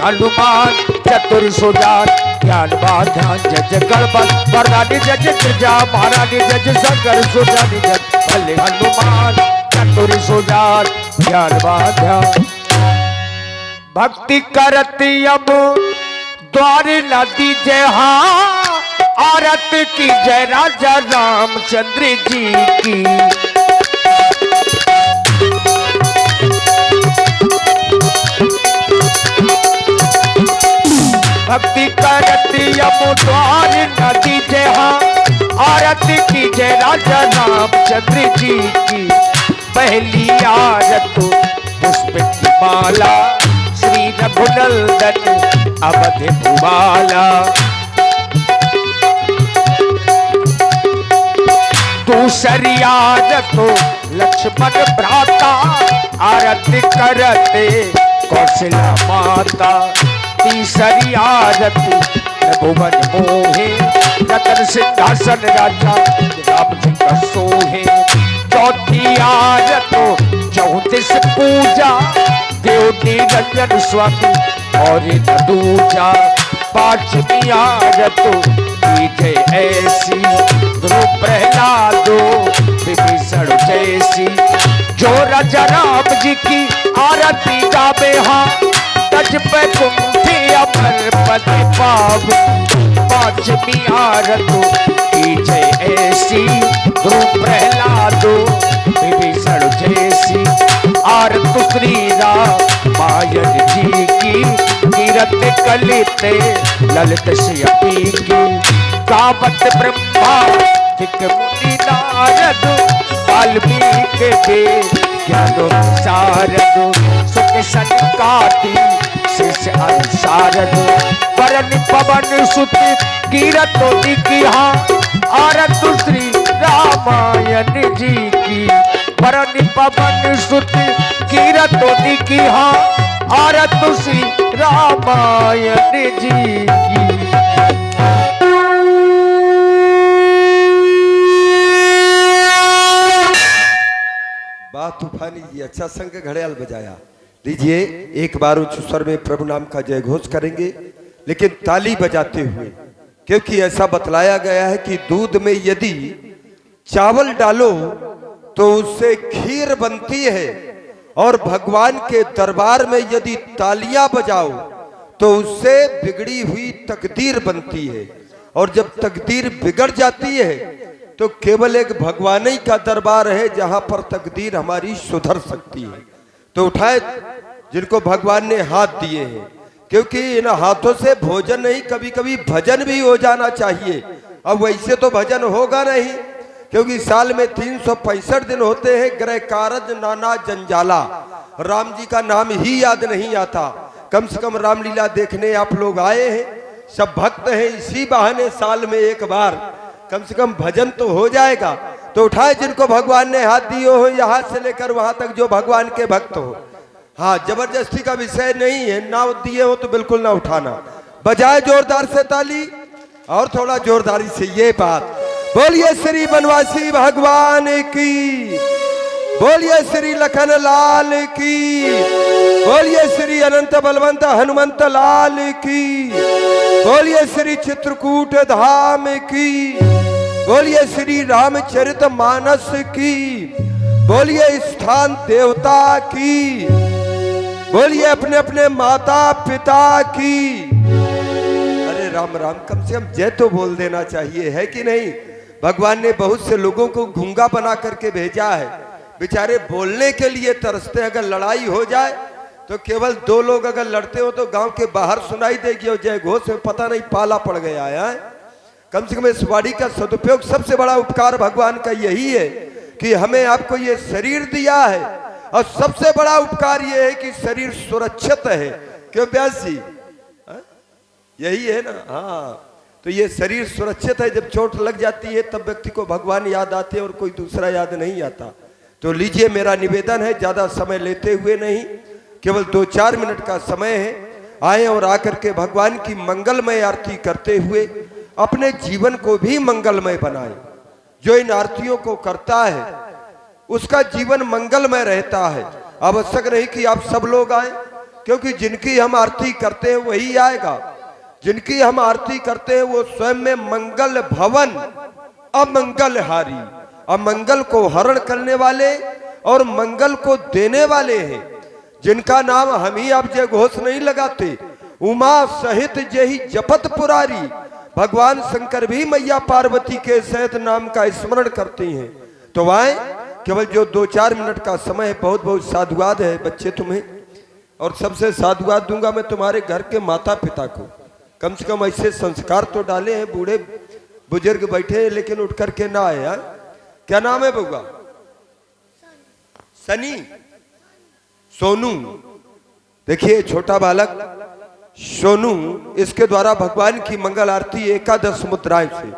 हनुमान चतुर सुजान ज्ञान बाधा जज गणपत वरदानी जज गिरजा महारानी जज शंकर सुजानी जज भले हनुमान चतुर सुजान ज्ञान बाधा। भक्ति करती अब द्वार न दीजय हाँ आरत की जय राजा रामचंद्र जी की। भक्ति करती अब द्वार न दीजय हाँ आरत की जय राजा रामचंद्र जी की। पहली आरत पुष्प की माला श्री रघुनंदन अवध भुवाला। दूसरी आरत लक्ष्मण भ्राता आरती करते कौशल्या माता। तीसरी आरत रघुवन मोहे रतन सिंहासन राजा राम जी का सोहे। चौथी आरत चौतीस पूजा देव निरंजन स्वामी और दूजा। पांचवी आरत की ऐसी ध्रुव प्रहलादो विभीषण जैसी। जो राजा राम जी की आरती गावे हाँ तज पे कुंठी अमर पद पाव। पांचवी आरत की ऐसी ध्रुव प्रहलादो विभीषण जैसी। आरत श्री रामायण जी की कीरत कलित ललित श्यामी की। गावत ब्रह्मा ठीक मुनि नारद वाल्मीकि के ज्ञान सारद। सुख सनकादि शिष्य अनुसारद वरन पवन सुत कीरतों की हाँ आरत श्री रामायण जी की। वरन पवन सुत कीरतों की हाँ आरत श्री रामायण जी की। बात तूफानी जी अच्छा संग घड़ियाल बजाया। लीजिए एक बार उच्च स्वर में प्रभु नाम का जय घोष करेंगे लेकिन ताली बजाते हुए, क्योंकि ऐसा बतलाया गया है कि दूध में यदि चावल डालो तो उससे खीर बनती है और भगवान के दरबार में यदि तालियां बजाओ तो उससे बिगड़ी हुई तकदीर बनती है। और जब तकदीर बिगड़ जाती है तो केवल एक भगवान ही का दरबार है जहां पर तकदीर हमारी सुधर सकती है। तो उठाए जिनको भगवान ने हाथ दिए हैं, क्योंकि इन हाथों से भोजन नहीं कभी कभी भजन भी हो जाना चाहिए। अब वैसे तो भजन होगा नहीं, क्योंकि साल में 365 दिन होते हैं। ग्रह कारज नाना जंजाला, राम जी का नाम ही याद नहीं आता। कम से कम रामलीला देखने आप लोग आए हैं, सब भक्त हैं, इसी बहाने साल में एक बार कम से कम भजन तो हो जाएगा। तो उठाए जिनको भगवान ने हाथ दिए हो, यहाँ से लेकर वहां तक जो भगवान के भक्त हो। हाँ, जबरदस्ती का विषय नहीं है, ना दिए हो तो बिल्कुल ना उठाना। बजाए जोरदार से ताली और थोड़ा जोरदारी से ये बात। बोलिए श्री बनवासी भगवान की, बोलिए श्री लखन लाल की, बोलिए श्री अनंत बलवंत हनुमंत लाल की, बोलिए श्री चित्रकूट धाम की, बोलिए श्री रामचरित मानस की, बोलिए स्थान देवता की, बोलिए अपने अपने माता पिता की। अरे राम राम, कम से कम जय तो बोल देना चाहिए, है कि नहीं। भगवान ने बहुत से लोगों को गूंगा बना करके भेजा है, बेचारे बोलने के लिए तरसते। अगर लड़ाई हो जाए तो केवल 2 लोग अगर लड़ते हो तो गांव के बाहर सुनाई देगी और जय घोष में पता नहीं पाला पड़ गया है। कम से कम इस वाणी का सदुपयोग, सबसे बड़ा उपकार भगवान का यही है कि हमें आपको ये शरीर दिया है, और सबसे बड़ा उपकार ये है कि शरीर सुरक्षित है। क्यों व्यास जी, यही है ना। हाँ, तो ये शरीर सुरक्षित है। जब चोट लग जाती है तब व्यक्ति को भगवान याद आते हैं और कोई दूसरा याद नहीं आता। तो लीजिए, मेरा निवेदन है, ज्यादा समय लेते हुए नहीं, केवल 2-4 मिनट का समय है। आए और आकर के भगवान की मंगलमय आरती करते हुए अपने जीवन को भी मंगलमय बनाए। जो इन आरतियों को करता है उसका जीवन मंगलमय रहता है। आवश्यक नहीं कि आप सब लोग आए, क्योंकि जिनकी हम आरती करते हैं वही आएगा। जिनकी हम आरती करते हैं वो स्वयं में मंगल भवन अमंगलहारी, अमंगल को हरण करने वाले और मंगल को देने वाले हैं, जिनका नाम हम ही अब जय घोष नहीं लगाते। उमा सहित जही जपत पुरारी, भगवान शंकर भी मैया पार्वती के सहित नाम का स्मरण करते हैं। तो आए, केवल जो 2-4 मिनट का समय है, बहुत बहुत साधुवाद है बच्चे तुम्हें, और सबसे साधुवाद दूंगा मैं तुम्हारे घर के माता पिता को। कम से कम ऐसे संस्कार तो डाले हैं, बूढ़े बुजुर्ग बैठे हैं लेकिन उठ करके ना आए। हा? क्या नाम है बउआ? सनी, सोनू। देखिए छोटा बालक सोनू, इसके द्वारा भगवान की मंगल आरती एकादश मुद्राएं से,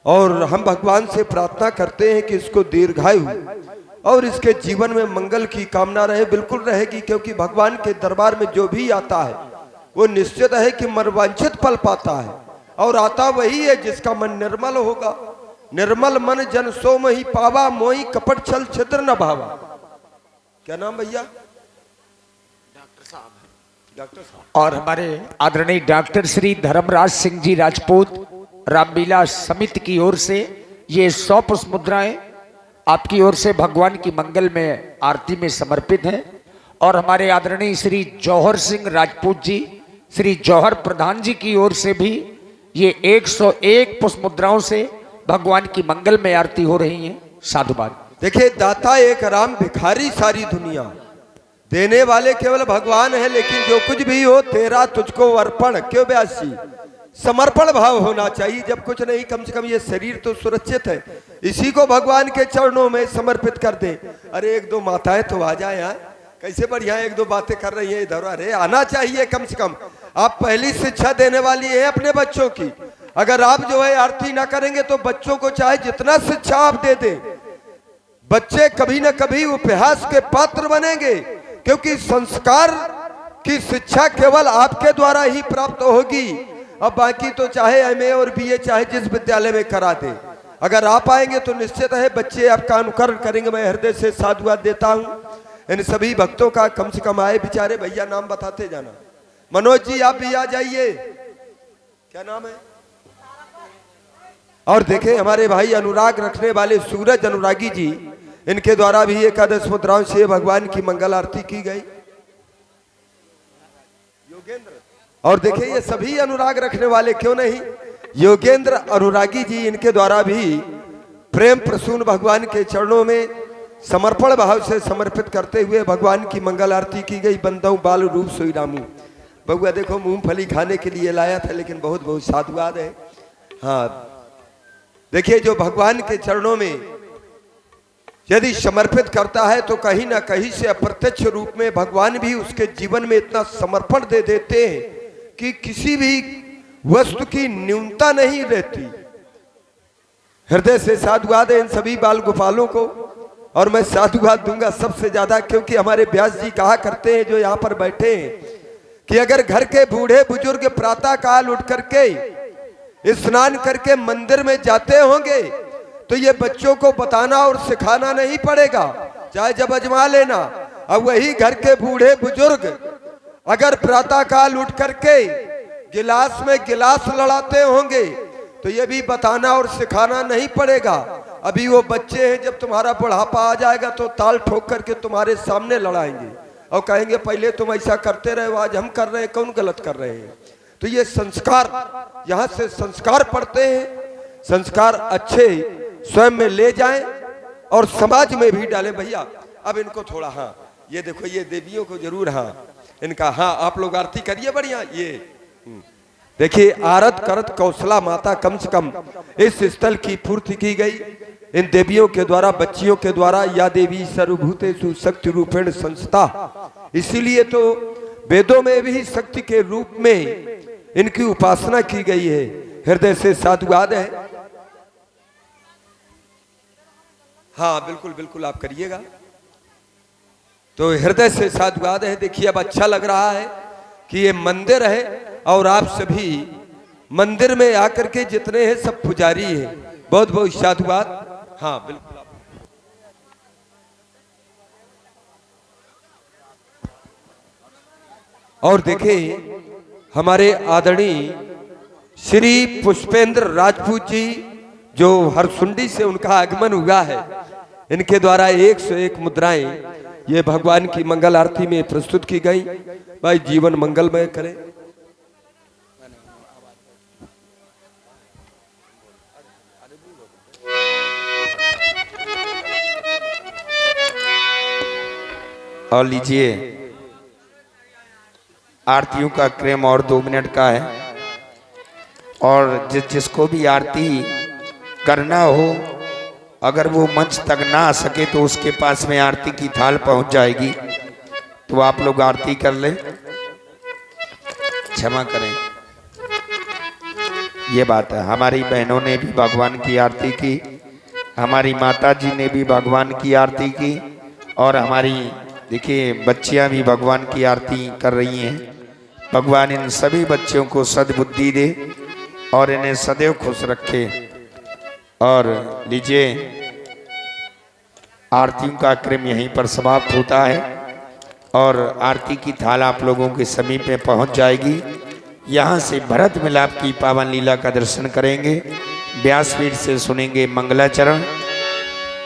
और हम भगवान से प्रार्थना करते हैं कि इसको दीर्घायु और इसके जीवन में मंगल की कामना रहे। बिल्कुल रहेगी, क्योंकि भगवान के दरबार में जो भी आता है वो निश्चित है कि मनवांछित फल पाता है, और आता वही है जिसका मन निर्मल होगा। निर्मल मन जन सो मही पावा, मोही कपट छल छिद्र न भावा। क्या नाम भैया? डॉक्टर साहब। और हमारे आदरणीय डॉक्टर श्री धर्मराज सिंह जी राजपूत रामलीला समिति की ओर से ये 100 पुष्प मुद्राएं आपकी ओर से भगवान की मंगल में आरती में समर्पित हैं। और हमारे आदरणीय श्री जौहर सिंह राजपूत जी, श्री जौहर प्रधान जी की ओर से भी ये 101 पुष्प मुद्राओं से भगवान की मंगल में आरती हो रही है। साधुवाद। देखिए, दाता एक राम, भिखारी सारी दुनिया। देने वाले केवल भगवान है, लेकिन जो कुछ भी हो तेरा तुझको अर्पण। क्यों ब्यासी? समर्पण भाव होना चाहिए। जब कुछ नहीं, कम से कम ये शरीर तो सुरक्षित है, इसी को भगवान के चरणों में समर्पित कर दे। अरे 1-2 माताएं तो आ जाए यार, कैसे बढ़िया 1-2 बातें कर रही है इधर। अरे आना चाहिए कम से कम। आप पहली शिक्षा देने वाली है अपने बच्चों की। अगर आप जो है आरती ना करेंगे तो बच्चों को चाहे जितना शिक्षा आप दे दें, बच्चे कभी ना कभी उपहास के पात्र बनेंगे, क्योंकि संस्कार की शिक्षा केवल आपके द्वारा ही प्राप्त होगी। अब बाकी तो चाहे एमए और बीए चाहे जिस विद्यालय में करा दे, अगर आप आएंगे तो निश्चित है बच्चे आपका अनुकरण करेंगे। मैं हृदय से साधुवाद देता हूं इन सभी भक्तों का। कम से कम आए बेचारे। भैया नाम बताते जाना। मनोज जी आप भी आ जाइए। क्या नाम है? और देखें हमारे भाई अनुराग रखने वाले सूरज अनुरागी जी, इनके द्वारा भी एकादश मुद्राओं से भगवान की मंगल आरती की गई। योगेंद्र, और देखिए ये सभी अनुराग रखने वाले, क्यों नहीं, योगेंद्र अनुरागी जी, इनके द्वारा भी प्रेम प्रसून भगवान के चरणों में समर्पण भाव से समर्पित करते हुए भगवान की मंगल आरती की गई। बंदऊ बाल रूप सोई रामू। बउआ देखो मूंगफली खाने के लिए लाया था, लेकिन बहुत बहुत साधुवाद है। हाँ देखिए, जो भगवान के चरणों में यदि समर्पित करता है तो कहीं ना कहीं से अप्रत्यक्ष रूप में भगवान भी उसके जीवन में इतना समर्पण दे देते हैं कि किसी भी वस्तु की न्यूनता नहीं रहती। हृदय से साधुवाद है इन सभी बाल गोपालों को, और मैं साधुवाद दूंगा सबसे ज्यादा, क्योंकि हमारे व्यास जी कहा करते हैं जो यहाँ पर बैठे हैं कि अगर घर के बूढ़े बुजुर्ग प्रातः काल उठ करके स्नान करके मंदिर में जाते होंगे तो ये बच्चों को बताना और सिखाना नहीं पड़ेगा, चाहे जब अजमा लेना। अब वही घर के बूढ़े बुजुर्ग अगर प्रातः काल उठ करके गिलास में गिलास लड़ाते होंगे तो ये भी बताना और सिखाना नहीं पड़ेगा। अभी वो बच्चे हैं, जब तुम्हारा बुढ़ापा आ जाएगा तो ताल ठोक करके तुम्हारे सामने लड़ाएंगे और कहेंगे पहले तुम ऐसा करते रहे, आज हम कर रहे हैं, कौन गलत कर रहे हैं। तो ये संस्कार, यहाँ से संस्कार पढ़ते हैं। संस्कार अच्छे स्वयं में ले जाएं और समाज में भी डालें। भैया अब इनको थोड़ा, हाँ ये देखो, ये देवियों को जरूर, हाँ इनका, हाँ आप लोग आरती करिए बढ़िया। ये देखिए, आरत करत कौशला माता, कम से कम इस स्थल की पूर्ति की गई इन देवियों के द्वारा, बच्चियों के द्वारा। या देवी सर्वभूतेषु शक्ति रूपेण संस्था, इसीलिए तो वेदों में भी शक्ति के रूप में इनकी उपासना की गई है। हृदय से साधुवाद है। हाँ बिल्कुल बिल्कुल आप करिएगा। तो हृदय से साधुवाद है। देखिए अब अच्छा लग रहा है कि ये मंदिर है और आप सभी मंदिर में आकर के जितने हैं सब पुजारी हैं। बहुत बहुत साधुवाद। हाँ बिल्कुल। और देखें हमारे आदरणीय श्री पुष्पेंद्र राजपूत जी जो हरसुंडी से उनका आगमन हुआ है, इनके द्वारा 101 मुद्राएं ये भगवान की मंगल आरती में प्रस्तुत की गई। भाई जीवन मंगलमय करें। और लीजिए, आरतियों का क्रम और 2 मिनट का है, और जिसको भी आरती करना हो, अगर वो मंच तक ना आ सके तो उसके पास में आरती की थाल पहुंच जाएगी, तो आप लोग आरती कर लें। क्षमा करें, ये बात है। हमारी बहनों ने भी भगवान की आरती की, हमारी माता जी ने भी भगवान की आरती की, और हमारी देखिए बच्चियां भी भगवान की आरती कर रही हैं। भगवान इन सभी बच्चों को सद्बुद्धि दे और इन्हें सदैव खुश रखे। और लीजिए, आरतियों का क्रम यहीं पर समाप्त होता है और आरती की थाल आप लोगों के समीप में पहुंच जाएगी। यहाँ से भरत मिलाप की पावन लीला का दर्शन करेंगे, व्यासपीठ से सुनेंगे मंगलाचरण,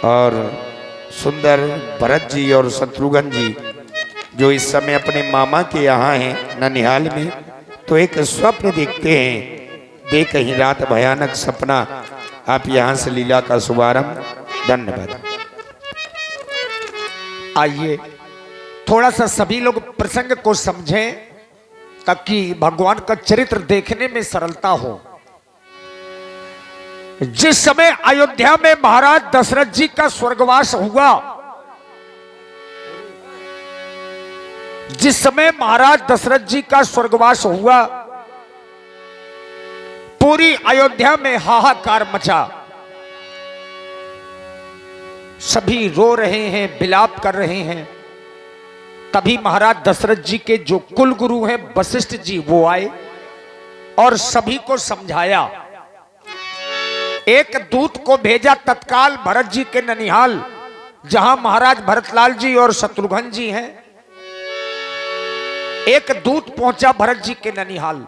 और सुंदर भरत जी और शत्रुघ्न जी जो इस समय अपने मामा के यहाँ हैं ननिहाल में, तो एक स्वप्न देखते हैं। देख कहीं रात भयानक सपना। आप यहाँ से लीला का शुभारंभ। धन्यवाद। आइए थोड़ा सा सभी लोग प्रसंग को समझें ताकि भगवान का चरित्र देखने में सरलता हो। जिस समय अयोध्या में महाराज दशरथ जी का स्वर्गवास हुआ, जिस समय महाराज दशरथ जी का स्वर्गवास हुआ, पूरी अयोध्या में हाहाकार मचा। सभी रो रहे हैं, विलाप कर रहे हैं। तभी महाराज दशरथ जी के जो कुल गुरु हैं वशिष्ठ जी, वो आए और सभी को समझाया। एक दूत को भेजा तत्काल भरत जी के ननिहाल, जहां महाराज भरतलाल जी और शत्रुघ्न जी हैं। एक दूत पहुंचा भरत जी के ननिहाल।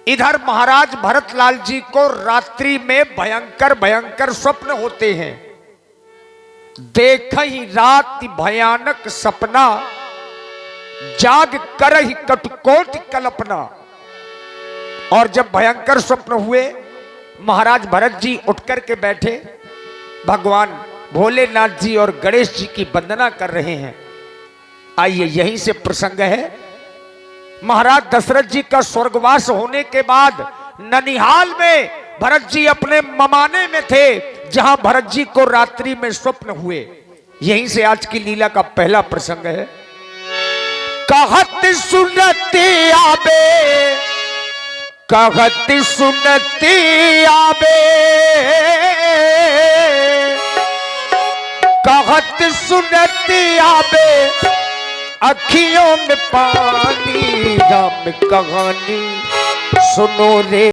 इधर महाराज भरतलाल जी को रात्रि में भयंकर भयंकर स्वप्न होते हैं। देख ही रात भयानक सपना, जाग कर ही कटकोट कल्पना। और जब भयंकर स्वप्न हुए, महाराज भरत जी उठकर के बैठे, भगवान भोलेनाथ जी और गणेश जी की वंदना कर रहे हैं। आइए यहीं से प्रसंग है। महाराज दशरथ जी का स्वर्गवास होने के बाद ननिहाल में भरत जी अपने ममाने में थे, जहां भरत जी को रात्रि में स्वप्न हुए। यहीं से आज की लीला का पहला प्रसंग है। कहत सुनती आबे, कहत सुनती आबे, कहत सुनती आबे, अखियों में पानी, राम कहानी सुनो रे।